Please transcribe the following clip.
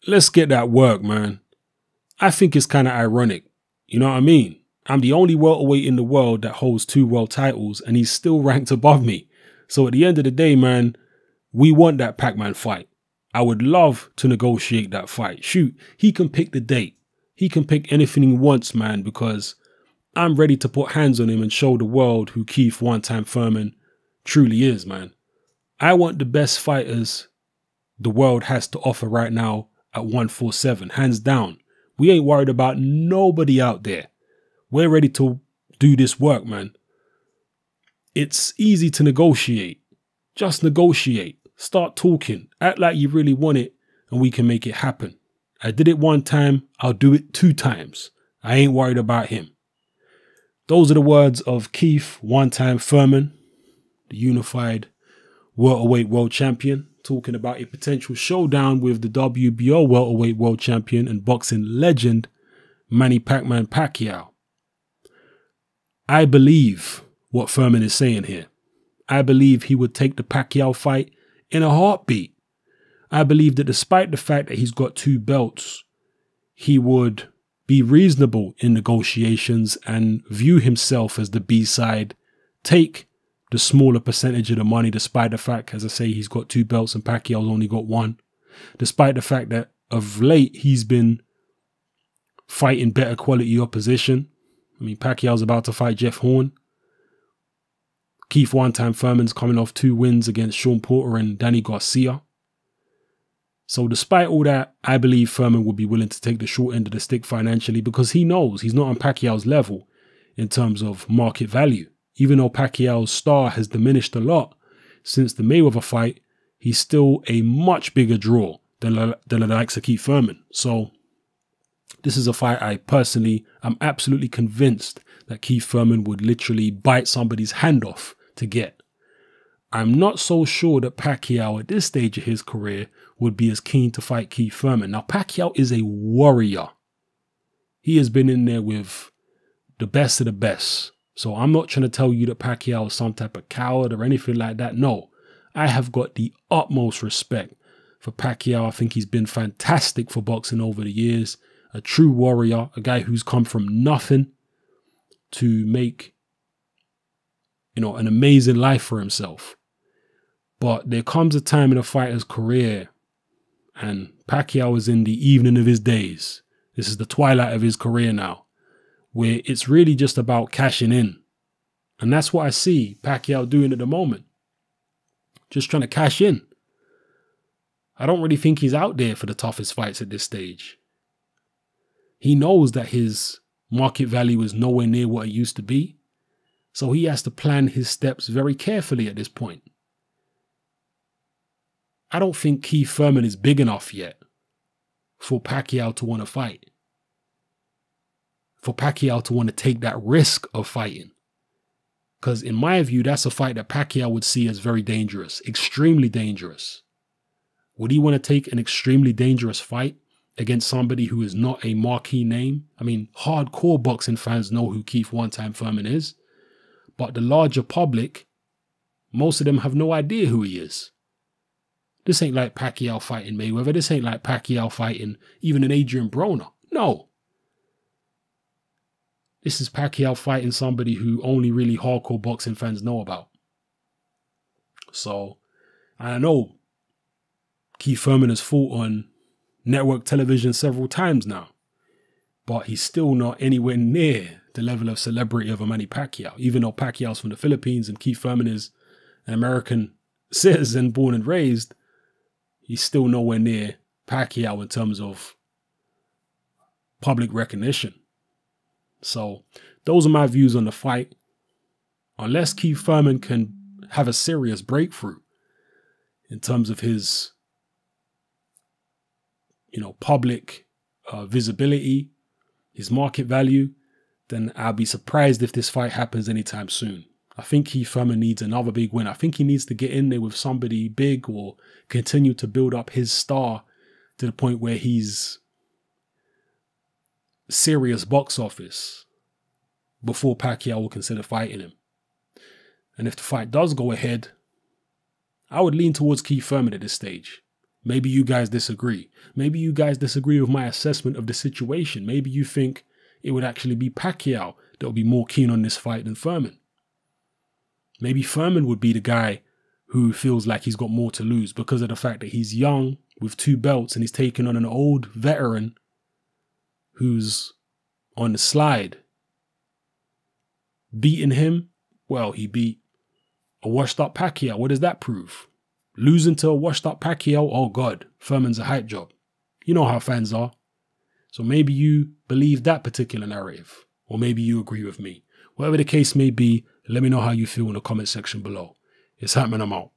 let's get that work, man. I think it's kind of ironic. You know what I mean? I'm the only welterweight in the world that holds 2 world titles, and he's still ranked above me. So at the end of the day, man, we want that Pac-Man fight. I would love to negotiate that fight. Shoot, he can pick the date. He can pick anything he wants, man, because I'm ready to put hands on him and show the world who Keith one-time Thurman truly is, man. I want the best fighters the world has to offer right now at 147, hands down. We ain't worried about nobody out there. We're ready to do this work, man. It's easy to negotiate. Just negotiate. Start talking. Act like you really want it and we can make it happen. I did it 1 time. I'll do it 2 times. I ain't worried about him. Those are the words of Keith one-time Thurman, the unified welterweight world champion, talking about a potential showdown with the WBO welterweight world champion and boxing legend, Manny Pacquiao. I believe what Thurman is saying here. I believe he would take the Pacquiao fight in a heartbeat. I believe that despite the fact that he's got 2 belts, he would be reasonable in negotiations and view himself as the B-side, take the smaller percentage of the money, despite the fact, as I say, he's got 2 belts and Pacquiao's only got 1. Despite the fact that of late, he's been fighting better quality opposition. I mean, Pacquiao's about to fight Jeff Horn. Keith one-time Thurman's coming off 2 wins against Sean Porter and Danny Garcia. So despite all that, I believe Thurman would be willing to take the short end of the stick financially because he knows he's not on Pacquiao's level in terms of market value. Even though Pacquiao's star has diminished a lot since the Mayweather fight, he's still a much bigger draw than the likes of Keith Thurman. So this is a fight I personally am absolutely convinced that Keith Thurman would literally bite somebody's hand off to get. I'm not so sure that Pacquiao at this stage of his career would be as keen to fight Keith Thurman. Now, Pacquiao is a warrior. He has been in there with the best of the best. So I'm not trying to tell you that Pacquiao is some type of coward or anything like that. No, I have got the utmost respect for Pacquiao. I think he's been fantastic for boxing over the years. A true warrior, a guy who's come from nothing to make, you know, an amazing life for himself. But there comes a time in a fighter's career, and Pacquiao is in the evening of his days. This is the twilight of his career now, where it's really just about cashing in. And that's what I see Pacquiao doing at the moment. Just trying to cash in. I don't really think he's out there for the toughest fights at this stage. He knows that his market value is nowhere near what it used to be. So he has to plan his steps very carefully at this point. I don't think Keith Thurman is big enough yet for Pacquiao to want to fight. For Pacquiao to want to take that risk of fighting. Because in my view, that's a fight that Pacquiao would see as very dangerous, extremely dangerous. Would he want to take an extremely dangerous fight against somebody who is not a marquee name? I mean, hardcore boxing fans know who Keith one-time Thurman is. But the larger public, most of them have no idea who he is. This ain't like Pacquiao fighting Mayweather. This ain't like Pacquiao fighting even an Adrian Broner. No. This is Pacquiao fighting somebody who only really hardcore boxing fans know about. So, I know Keith Thurman has fought on network television several times now, but he's still not anywhere near the level of celebrity of a Manny Pacquiao, even though Pacquiao's from the Philippines and Keith Thurman is an American citizen born and raised. He's still nowhere near Pacquiao in terms of public recognition. So those are my views on the fight. Unless Keith Thurman can have a serious breakthrough in terms of his, public visibility, his market value, then I'll be surprised if this fight happens anytime soon. I think Keith Thurman needs another big win. I think he needs to get in there with somebody big or continue to build up his star to the point where he's serious box office before Pacquiao will consider fighting him. And if the fight does go ahead, I would lean towards Keith Thurman at this stage. Maybe you guys disagree. Maybe you guys disagree with my assessment of the situation. Maybe you think it would actually be Pacquiao that would be more keen on this fight than Thurman. Maybe Thurman would be the guy who feels like he's got more to lose because of the fact that he's young with 2 belts and he's taking on an old veteran who's on the slide. Beating him, well, he beat a washed up Pacquiao. What does that prove? Losing to a washed up Pacquiao, oh God, Thurman's a hype job. You know how fans are. So maybe you believe that particular narrative, or maybe you agree with me. Whatever the case may be, let me know how you feel in the comment section below. It's Thurman, I'm out.